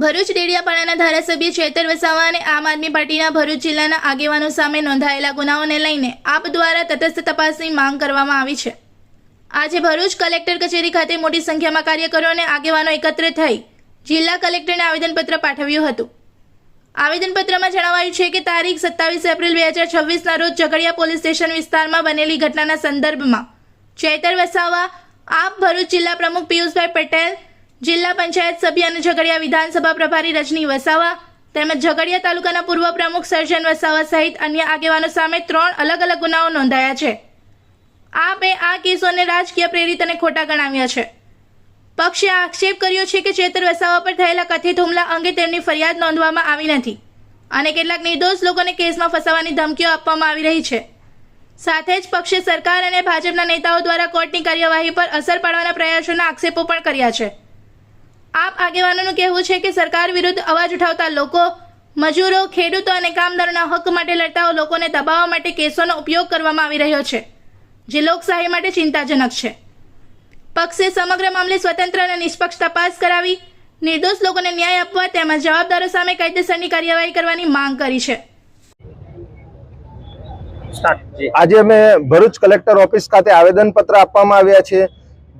ભરૂચ ડેડિયાપાડાના ધારાસભ્ય ચેતર વસાવા અને આમ આદમી પાર્ટીના ભરૂચ જિલ્લાના આગેવાનો સામે નોંધાયેલા ગુનાઓને લઈને આપ દ્વારા તટસ્થ તપાસની માંગ કરવામાં આવી છે। આજે ભરૂચ કલેક્ટર કચેરી ખાતે મોટી સંખ્યામાં કાર્યકરો અને આગેવાનો એકત્ર થઈ જિલ્લા કલેક્ટરને આવેદનપત્ર પાઠવ્યું હતું। આવેદનપત્રમાં જણાવાયું છે કે તારીખ 27 એપ્રિલ 2026ના રોજ ઝઘડિયા પોલીસ સ્ટેશન વિસ્તારમાં બનેલી ઘટનાના સંદર્ભમાં ચેતર વસાવા, આપ ભરૂચ જિલ્લા પ્રમુખ પિયુષભાઈ પટેલ, જિલ્લા પંચાયત સભ્ય અને ઝઘડિયા વિધાનસભા પ્રભારી રજની વસાવા તેમજ ઝઘડિયા તાલુકાના પૂર્વ પ્રમુખ સર્જન વસાવા સહિત અન્ય આગેવાનો સામે 3 અલગ અલગ ગુનાઓ નોંધાયા છે। આપે આ કેસોને રાજકીય પ્રેરિત અને ખોટા ગણાવ્યા છે। પક્ષે આક્ષેપ કર્યો છે કે ચેતર વસાવા પર થયેલા કથિત હુમલા અંગે તેમની ફરિયાદ નોંધવામાં આવી નથી અને કેટલાક નિર્દોષ લોકોને કેસમાં ફસાવવાની ધમકીઓ આપવામાં આવી રહી છે। સાથે જ પક્ષે સરકાર અને ભાજપના નેતાઓ દ્વારા કોર્ટની કાર્યવાહી પર અસર પાડવાના પ્રયાસોના આક્ષેપો પણ કર્યા છે। આપ આગેવાનોનું કહેવું છે કે સરકાર વિરુદ્ધ અવાજ ઉઠાવતા લોકો, મજૂરો, ખેડૂતો અને કામદારોના હક માટે લડતા લોકોને દબાવવા માટે કેસોનો ઉપયોગ કરવામાં આવી રહ્યો છે, જે લોકશાહી માટે ચિંતાજનક છે। પક્ષે સમગ્ર મામલે સ્વતંત્ર અને નિષ્પક્ષ તપાસ કરાવી નિર્દોષ લોકોને ન્યાય આપવા તેમજ જવાબદારો સામે કાયદેસરની કાર્યવાહી કરવાની માંગ કરી છે। આજે અમે ભરૂચ કલેક્ટર ઓફિસ ખાતે આવેદનપત્ર આપવામાં આવ્યા છે।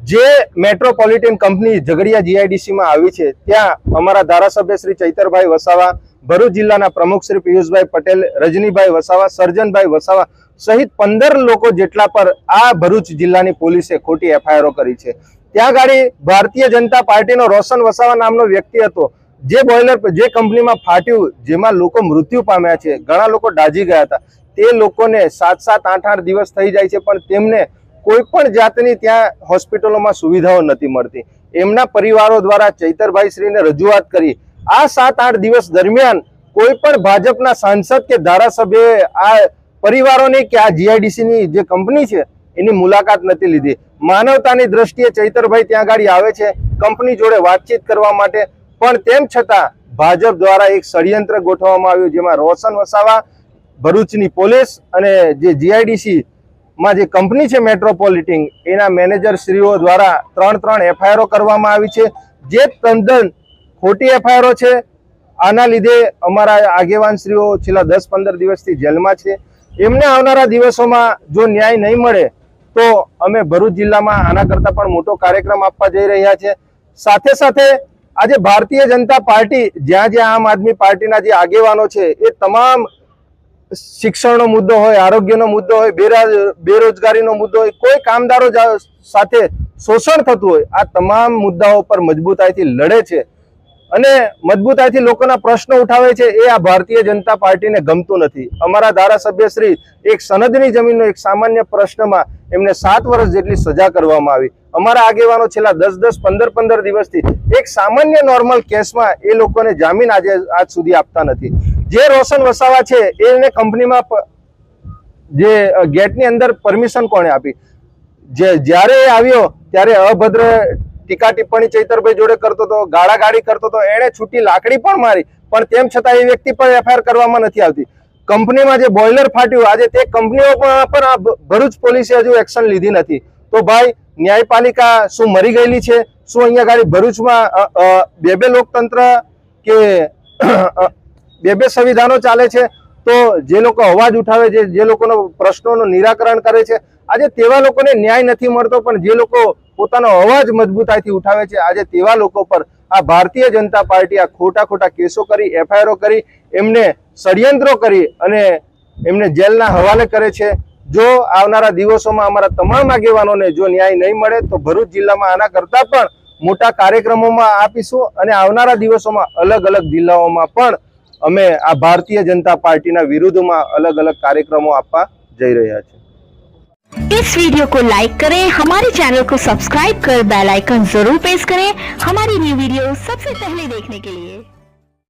જે મેટ્રોપોલિટન કંપની ઝઘડિયા જીઆઈડીસી માં આવી છે ત્યાં અમારા ધારાસભ્ય શ્રી ચૈતરભાઈ વસાવા, ભરૂચ જિલ્લાના પ્રમુખ શ્રી પિયુષભાઈ પટેલ, રજનીભાઈ વસાવા, સર્જનભાઈ વસાવા સહિત 15 લોકો જેટલા પર આ ભરૂચ જિલ્લાની પોલીસે ખોટી એફઆઈઆર કરી છે। ત્યાં ગાડી ભારતીય જનતા પાર્ટીનો રોશન વસાવા નામનો વ્યક્તિ હતો, જે બોઇલર જે કંપનીમાં ફાટ્યું, જેમાં લોકો મૃત્યુ પામ્યા છે, ઘણા લોકો દાઝી ગયા હતા। તે લોકોને 7-7, 8-8 દિવસ થઈ જાય છે પણ તેમને કોઈ પણ જાતની ત્યાં હોસ્પિટલોમાં સુવિધાઓ નથી મળતી। એમના પરિવારો દ્વારા ચૈતરભાઈ શ્રીને રજૂઆત કરી આ 7-8 દિવસ દરમિયાન કોઈ પણ ભાજપના સાંસદ કે ધારાસભ્યએ આ પરિવારોની કે આ જીઆઈડીસીની જે કંપની છે એની મુલાકાત નથી લીધી। માનવતાની દ્રષ્ટિએ ચૈતરભાઈ ત્યાં ગાડી આવે છે કંપની જોડે વાતચીત કરવા માટે, પણ તેમ છતાં ભાજપ દ્વારા એક ષડયંત્ર ગોઠવવામાં આવ્યું, જેમાં રોશન વસાવા, ભરૂચની પોલીસ અને જે જીઆઈડીસી માં જે કંપની છે મેટ્રોપોલિટન એના મેનેજર શ્રીઓ દ્વારા 3 એફઆઈઆર કરવામાં આવી છે, જે તદ્દન ખોટી એફઆઈઆર છે। આના લીધે અમારા આગેવાન શ્રીઓ છેલ્લા 10-15 દિવસથી જેલમાં છે। એમને આવનારા દિવસોમાં જો ન્યાય નહીં મળે તો અમે ભરૂચ જિલ્લામાં આના કરતા પણ મોટો કાર્યક્રમ આપવા જઈ રહ્યા છે। સાથે સાથે આજે ભારતીય જનતા પાર્ટી જ્યાં જ્યાં આમ આદમી પાર્ટીના જે આગેવાનો છે એ તમામ શિક્ષણનો મુદ્દો હોય, આરોગ્યનો મુદ્દો હોય, બેરોજગારીનો મુદ્દો હોય, કોઈ કામદારો સાથે શોષણ થતું હોય, આ તમામ મુદ્દાઓ પર મજબૂતાઈથી લડે છે અને મજબૂતાઈથી લોકોના પ્રશ્નો ઉઠાવે છે। એ આ ભારતીય જનતા પાર્ટીને ગમતું નથી। અમારા ધારાસભ્ય શ્રી એક સનદની જમીનનો એક સામાન્ય પ્રશ્નમાં એમને 7 વર્ષ જેટલી સજા કરવામાં આવી। અમારા આગેવાનો છેલ્લા 10-10, 15-15 દિવસથી એક સામાન્ય નોર્મલ કેસમાં એ લોકોને જામીન આજ સુધી આપતા નથી। જે રોશન વસાવા છે એને કંપનીમાં જે ગેટની અંદર પરમિશન કોણે આપી? જ્યારે એ આવ્યો ત્યારે અભદ્ર ટીકા ટિપ્પણી ચૈતરભાઈ જોડે કરતો હતો, ગાળાગાળી કરતો હતો, એણે છૂટી લાકડી પણ મારી, પણ તેમ છતાં એ વ્યક્તિ પર એફઆઈઆર કરવામાં નથી આવતી। કંપનીમાં જે બોઇલર ફાટ્યું, આજે તે કંપનીઓ પર ભરૂચ પોલીસે હજુ એક્શન લીધી નથી। તો ભાઈ, ન્યાયપાલિકા શું મરી ગયેલી છે? શું અહીંયા ગાડી ભરૂચમાં બે લોકતંત્ર કે બે સંવિધાનો ચાલે છે? તો જે લોકો અવાજ ઉઠાવે છે, જે લોકોનો પ્રશ્નોનું નિરાકરણ કરે છે, આજે તેવા લોકોને ન્યાય નથી મળતો, પણ જે લોકો પોતાનો અવાજ મજબૂતાઈથી ઉઠાવે છે આજે તેવા લોકો પર આ ભારતીય જનતા પાર્ટી આ ખોટા કેસો કરી, એફઆઈઆર કરી, એમને ષડયંત્રો કરી અને એમને જેલના હવાલે કરે છે। જો આવનારા દિવસોમાં અમારા તમામ આગેવાનોને જો ન્યાય નહીં મળે તો ભરૂચ જિલ્લામાં આના કરતા પણ મોટા કાર્યક્રમોમાં આપીશું અને આવનારા દિવસોમાં અલગ અલગ જિલ્લાઓમાં પણ અમે આ ભારતીય જનતા પાर्टी विरुद्धમાં अलग अलग कार्यक्रमों आपा जई रह्या छे। इस वीडियो को लाइक करें, हमारे चैनल को सब्सक्राइब कर बेल आइकन जरूर प्रेस करें हमारी न्यू वीडियो सबसे पहले देखने के लिए।